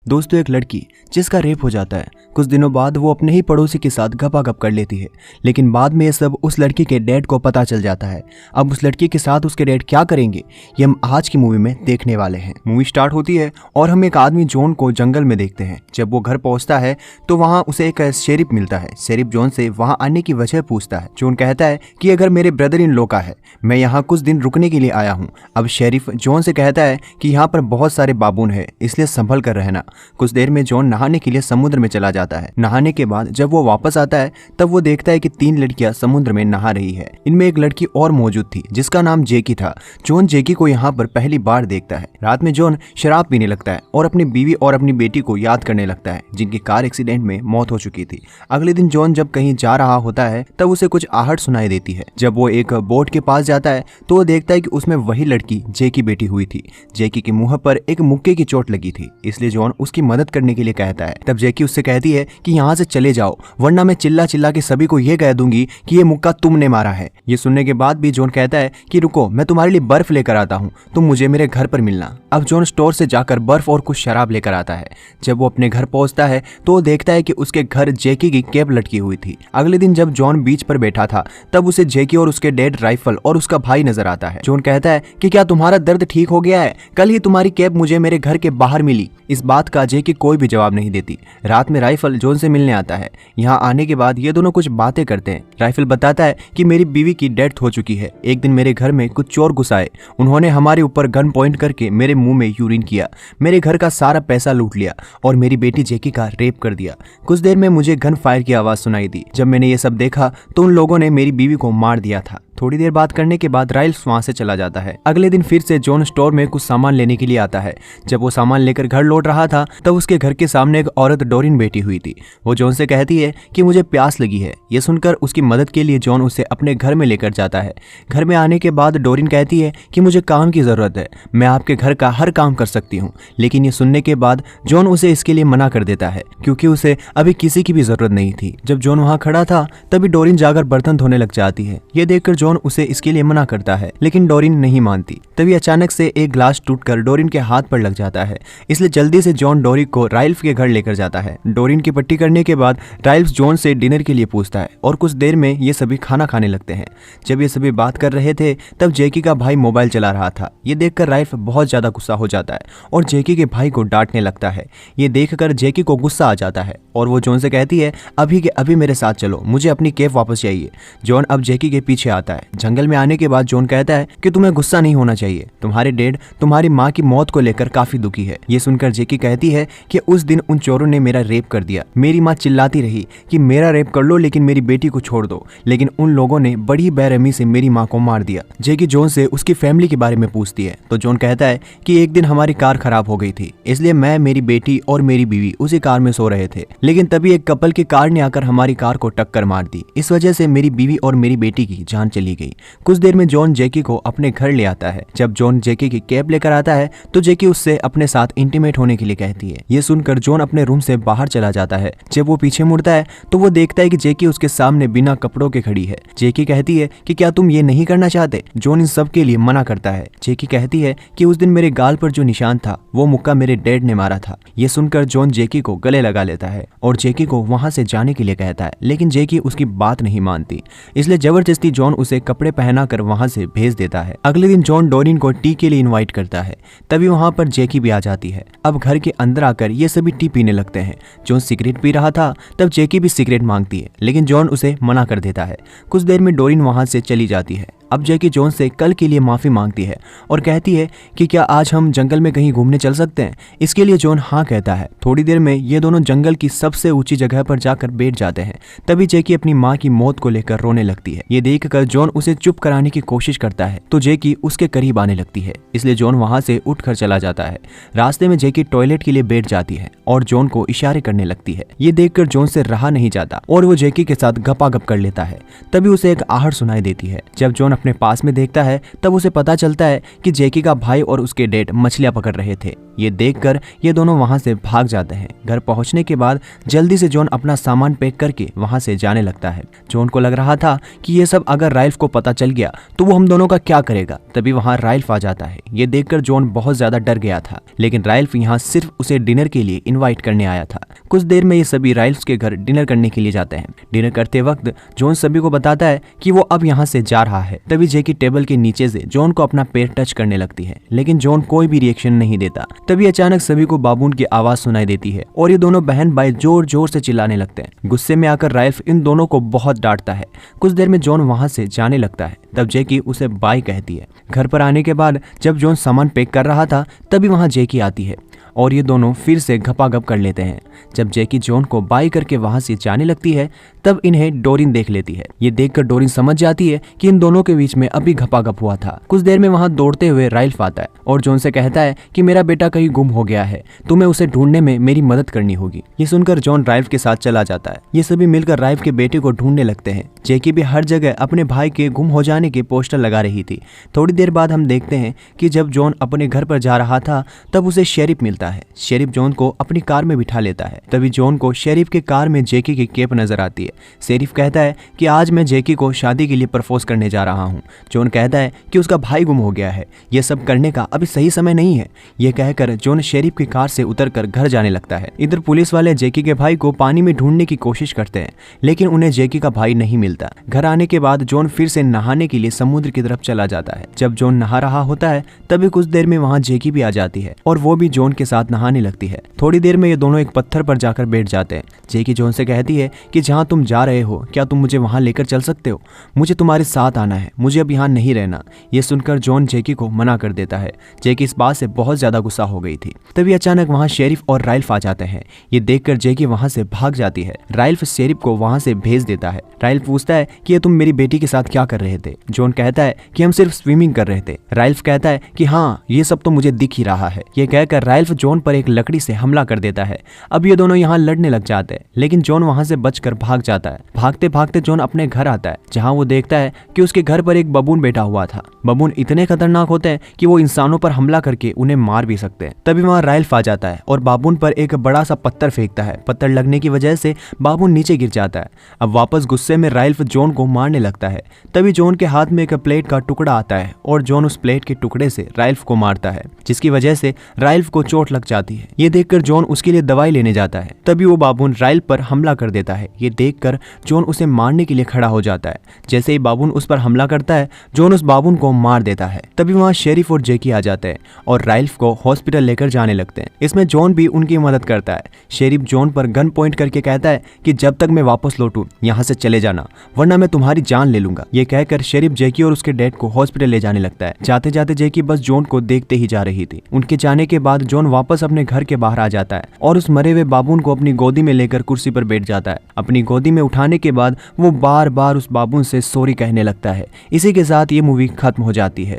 दोस्तों, एक लड़की जिसका रेप हो जाता है, कुछ दिनों बाद वो अपने ही पड़ोसी के साथ गपागप कर लेती है। लेकिन बाद में ये सब उस लड़की के डैड को पता चल जाता है। अब उस लड़की के साथ उसके डैड क्या करेंगे, ये हम आज की मूवी में देखने वाले हैं। मूवी स्टार्ट होती है और हम एक आदमी जॉन को जंगल में देखते हैं। जब वो घर पहुंचता है तो वहाँ उसे एक शेरिफ मिलता है। शेरिफ जॉन से वहाँ आने की वजह पूछता है। जॉन कहता है कि अगर मेरे ब्रदर इन लॉ का है, मैं यहाँ कुछ दिन रुकने के लिए आया हूँ। अब शेरिफ जॉन से कहता है कि यहाँ पर बहुत सारे बाबून है, इसलिए संभल कर रहना। कुछ देर में जॉन नहाने के लिए समुद्र में चला जाता है। नहाने के बाद जब वो वापस आता है तब वो देखता है कि 3 लड़कियां समुद्र में नहा रही है। इनमें एक लड़की और मौजूद थी जिसका नाम जेकी था। जॉन जेकी को यहाँ पर पहली बार देखता है। रात में जॉन शराब पीने लगता है और अपनी बीवी और अपनी बेटी को याद करने लगता है जिनकी कार एक्सीडेंट में मौत हो चुकी थी। अगले दिन जॉन जब कहीं जा रहा होता है तब उसे कुछ आहट सुनाई देती है। जब वो एक बोट के पास जाता है तो वो देखता है कि उसमें वही लड़की जेकी बैठी हुई थी। जेकी के मुंह पर एक मुक्के की चोट लगी थी, इसलिए जॉन उसकी मदद करने के लिए कहता है। तब जेकी उससे कहती है कि यहाँ से चले जाओ, वरना मैं चिल्ला चिल्ला के सभी को ये कह दूंगी कि ये मुक्का तुमने मारा है। ये सुनने के बाद भी जॉन कहता है कि रुको, मैं तुम्हारे लिए बर्फ लेकर आता हूँ, तुम मुझे मेरे घर पर मिलना। अब जॉन स्टोर से जाकर बर्फ और कुछ शराब लेकर आता है। जब वो अपने घर पहुंचता है तो वो देखता है कि उसके घर जेकी की कैप लटकी हुई थी। अगले दिन जब जॉन बीच पर बैठा था तब उसे जेकी और उसके डैड राइफल और उसका भाई नजर आता है। जॉन कहता है कि क्या तुम्हारा दर्द ठीक हो गया है? कल ही तुम्हारी कैप मुझे मेरे घर के बाहर मिली। इस बात का जेकी कोई भी जवाब नहीं देती। रात में राइफल जॉन से मिलने आता है। यहाँ आने के बाद ये दोनों कुछ बातें करते हैं। राइफल बताता है कि मेरी बीवी की डेथ हो चुकी है। एक दिन मेरे घर में कुछ चोर घुस आए, उन्होंने हमारे ऊपर गन पॉइंट करके मेरे मुंह में यूरिन किया, मेरे घर का सारा पैसा लूट लिया और मेरी बेटी जेकी का रेप कर दिया। कुछ देर में मुझे गन फायर की आवाज सुनाई दी। जब मैंने ये सब देखा तो उन लोगों ने मेरी बीवी को मार दिया था। थोड़ी देर बात करने के बाद राइल्स वहां से चला जाता है। अगले दिन फिर से जॉन स्टोर में कुछ सामान लेने के लिए आता है। जब वो सामान लेकर घर लौट रहा था तब उसके घर के सामने एक औरत डोरिन बैठी हुई थी। वो जॉन से कहती है कि मुझे प्यास लगी है। ये सुनकर उसकी मदद के लिए जॉन उसे अपने घर में लेकर जाता है। घर में आने के बाद डोरिन कहती है कि मुझे काम की जरूरत है, मैं आपके घर का हर काम कर सकती हूँ। लेकिन ये सुनने के बाद जॉन उसे इसके लिए मना कर देता है क्योंकि उसे अभी किसी की भी जरूरत नहीं थी। जब जॉन वहाँ खड़ा था तभी डोरिन जाकर बर्तन धोने लग जाती है। ये देखकर जॉन उसे इसके लिए मना करता है लेकिन डोरिन नहीं मानती। तभी अचानक से एक ग्लास टूटकर डोरिन के हाथ पर लग जाता है, इसलिए जल्दी से जॉन डोरी को राइल्फ के घर लेकर जाता है। डोरिन की पट्टी करने के बाद राइल्फ जॉन से डिनर के लिए पूछता है और कुछ देर में ये सभी खाना खाने लगते हैं। जब ये सभी बात कर रहे थे तब जेकी का भाई मोबाइल चला रहा था। ये देखकर राइल्फ बहुत ज्यादा गुस्सा हो जाता है और जेकी के भाई को डांटने लगता है। ये देखकर जेकी को गुस्सा आ जाता है और वो जॉन से कहती है अभी के अभी मेरे साथ चलो, मुझे अपनी कैप वापस चाहिए। जॉन अब जेकी के पीछे आता है। जंगल में आने के बाद जॉन कहता है कि तुम्हें गुस्सा नहीं होना चाहिए, तुम्हारे डैड तुम्हारी माँ की मौत को लेकर काफी दुखी है। ये सुनकर जेकी कहती है कि उस दिन उन चोरों ने मेरा रेप कर दिया। मेरी माँ चिल्लाती रही कि मेरा रेप कर लो लेकिन मेरी बेटी को छोड़ दो, लेकिन उन लोगों ने बड़ी बेरहमी से मेरी माँ को मार दिया। जेकी जॉन से उसकी फैमिली के बारे में पूछती है तो जॉन कहता है कि एक दिन हमारी कार खराब हो गई थी, इसलिए मैं, मेरी बेटी और मेरी बीवी उसी कार में सो रहे थे। लेकिन तभी एक कपल की कार ने आकर हमारी कार को टक्कर मार दी। इस वजह से मेरी बीवी और मेरी बेटी की जान चली गई। कुछ देर में जॉन जेकी को अपने घर ले आता है। जब जॉन जेकी की कैप लेकर आता है तो जेकी उससे अपने साथ इंटीमेट होने के लिए कहती है। ये सुनकर जॉन अपने रूम से बाहर चला जाता है। जब वो पीछे मुड़ता है तो वो देखता है कि जेकी उसके सामने बिना कपड़ों के खड़ी है। जेकी कहती है कि क्या तुम ये नहीं करना चाहते? जॉन इन सब के लिए मना करता है। जेकी कहती है कि उस दिन मेरे गाल पर जो निशान था वो मुक्का मेरे डैड ने मारा था। ये सुनकर जॉन जेकी को गले लगा लेता है और जेकी को वहां से जाने के लिए कहता है, लेकिन जेकी उसकी बात नहीं मानती, इसलिए जबरदस्ती जॉन उसे कपड़े पहनाकर वहां से भेज देता है। अगले दिन जॉन डोरिन को टी के लिए इनवाइट करता है। तभी वहां पर जेकी भी आ जाती है। अब घर के अंदर आकर ये सभी टी पीने लगते हैं। जॉन सिगरेट पी रहा था तब जेकी भी सिगरेट मांगती है, लेकिन जॉन उसे मना कर देता है। कुछ देर में डोरिन वहां से चली जाती है। अब जेकी जॉन से कल के लिए माफी मांगती है और कहती है कि क्या आज हम जंगल में कहीं घूमने चल सकते हैं? इसके लिए जॉन हाँ कहता है। थोड़ी देर में ये दोनों जंगल की सबसे ऊंची जगह पर जाकर बैठ जाते हैं। तभी जेकी अपनी माँ की मौत को लेकर रोने लगती है। ये देखकर जॉन उसे चुप कराने की कोशिश करता है तो जेकी उसके करीब आने लगती है, इसलिए जॉन वहां से उठकर चला जाता है। रास्ते में जेकी टॉयलेट के लिए बैठ जाती है और जॉन को इशारे करने लगती है। ये देखकर जॉन से रहा नहीं जाता और वो जेकी के साथ गपागप कर लेता है। तभी उसे एक आहट सुनाई देती है। जब जॉन अपने पास में देखता है तब उसे पता चलता है कि जैकी का भाई और उसके डैड मछलियां पकड़ रहे थे। ये देखकर ये दोनों वहां से भाग जाते हैं। घर पहुंचने के बाद जल्दी से जॉन अपना सामान पैक करके वहां से जाने लगता है। जॉन को लग रहा था कि ये सब अगर राइल्फ को पता चल गया तो वो हम दोनों का क्या करेगा। तभी वहां राइल्फ आ जाता है। ये देखकर जॉन बहुत ज्यादा डर गया था, लेकिन राइल्फ यहाँ सिर्फ उसे डिनर के लिए इन्वाइट करने आया था। कुछ देर में ये सभी राइल्फ के घर डिनर करने के लिए जाते हैं। डिनर करते वक्त जॉन सभी को बताता है कि वो अब यहाँ से जा रहा है। तभी जैकी टेबल के नीचे से जॉन को अपना पैर टच करने लगती है, लेकिन जॉन कोई भी रिएक्शन नहीं देता। तभी अचानक सभी को बाबून की आवाज सुनाई देती है और ये दोनों बहन भाई जोर जोर से चिल्लाने लगते हैं। गुस्से में आकर राइल्फ इन दोनों को बहुत डांटता है। कुछ देर में जॉन वहां से जाने लगता है। तब जैकी उसे बाय कहती है। घर पर आने के बाद जब जॉन सामान पैक कर रहा था तभी वहां जैकी आती है और ये दोनों फिर से घपाघप कर लेते हैं। जब जैकी जॉन को बाय करके वहां से जाने लगती है तब इन्हें डोरिन देख लेती है। ये देखकर डोरिन समझ जाती है कि इन दोनों के बीच में अभी घपाघप हुआ था। कुछ देर में वहां दौड़ते हुए राइल्फ आता है और जॉन से कहता है कि मेरा बेटा कहीं गुम हो गया है, तुम्हें उसे ढूंढने में मेरी मदद करनी होगी। ये सुनकर जॉन राइल्फ के साथ चला जाता है। ये सभी मिलकर राइल्फ के बेटे को ढूंढने लगते हैं। जैकी भी हर जगह अपने भाई के गुम हो जाने के पोस्टर लगा रही थी। थोड़ी देर बाद हम देखते हैं कि जब जॉन अपने घर पर जा रहा था तब उसे शेरिफ मिलता है। शेरिफ जॉन को अपनी कार में बिठा लेता है। तभी जॉन को शेरिफ के कार में जैकी की केप नजर आती है। शेरिफ कहता है कि आज मैं जैकी को शादी के लिए प्रपोज करने जा रहा हूँ। जॉन कहता है कि उसका भाई गुम हो गया है, यह सब करने का अभी सही समय नहीं है। यह कहकर जॉन शेरिफ की कार से उतरकर घर जाने लगता है। इधर पुलिस वाले जैकी के भाई को पानी में ढूंढने की कोशिश करते हैं, लेकिन उन्हें जैकी का भाई नहीं मिलता। घर आने के बाद जॉन फिर से नहाने के लिए समुद्र की तरफ चला जाता है। जब जॉन नहा रहा होता है तभी कुछ देर में वहाँ जैकी भी आ जाती है और वो भी जॉन के साथ नहाने लगती है। थोड़ी देर में ये दोनों एक पत्थर पर जाकर बैठ जाते हैं। जैकी जॉन से कहती है कि जहाँ तुम जा रहे हो क्या तुम मुझे वहाँ लेकर चल सकते हो? मुझे तुम्हारे साथ आना है, मुझे अब यहाँ नहीं रहना। ये सुनकर जॉन जैकी को मना कर देता है। जैकी इस बात से बहुत ज्यादा गुस्सा हो गई थी। तभी अचानक वहाँ शेरिफ और राइल्फ आ जाते हैं। ये देखकर जैकी वहाँ से भाग जाती है। राइल्फ शेरिफ को वहाँ से भेज देता है। राइल्फ पूछता है कि ये तुम मेरी बेटी के साथ क्या कर रहे थे? जॉन कहता है कि हम सिर्फ स्विमिंग कर रहे थे। राइल्फ कहता है कि हाँ, ये सब तो मुझे दिख ही रहा है। ये कहकर राइल्फ जॉन पर एक लकड़ी से हमला कर देता है। अब ये दोनों यहाँ लड़ने लग जाते हैं, लेकिन जॉन वहाँ से बचकर भाग जाता है। भागते भागते जॉन अपने घर आता है, जहाँ वो देखता है कि उसके घर पर एक बबून बैठा हुआ था। बबून इतने खतरनाक होते हैं कि वो इंसानों पर हमला करके उन्हें मार भी सकते हैं। तभी वहाँ राइल्फ आ जाता है और बाबून पर एक बड़ा सा पत्थर फेंकता है। पत्थर लगने की वजह से बाबून नीचे गिर जाता है। अब वापस गुस्से में राइल्फ जॉन को मारने लगता है। तभी जॉन के हाथ में एक प्लेट का टुकड़ा आता है और जॉन उस प्लेट के टुकड़े से राइल्फ को मारता है, जिसकी वजह से राइल्फ को चोट लग जाती है। ये देखकर जॉन उसके लिए दवाई लेने जाता है। तभी वो बाबून राइल्फ पर हमला कर देता है। ये देखकर जॉन उसे मारने के लिए खड़ा हो जाता है। जैसे ही बाबून उस पर हमला करता है जॉन उस बाबून को मार देता है। तभी वहाँ शेरिफ और जैकी आ जाते हैं और राइल्फ को हॉस्पिटल लेकर जाने लगते हैं। इसमें जॉन भी उनकी मदद करता है। शेरिफ जॉन पर गन पॉइंट करके कहता है कि जब तक मैं वापस लौटूं यहाँ से चले जाना, वरना मैं तुम्हारी जान ले लूंगा। ये कहकर शेरिफ जैकी और उसके डैड को हॉस्पिटल ले जाने लगता है। जाते जाते जैकी बस जॉन को देखते ही जा रही थी। उनके जाने के बाद जॉन वापस अपने घर के बाहर आ जाता है और उस मरे हुए बाबून को अपनी गोदी में लेकर कुर्सी पर बैठ जाता है। अपनी गोदी में उठाने के बाद वो बार बार उस बाबून से सॉरी कहने लगता है। इसी के साथ ये मूवी खत्म हो जाती है।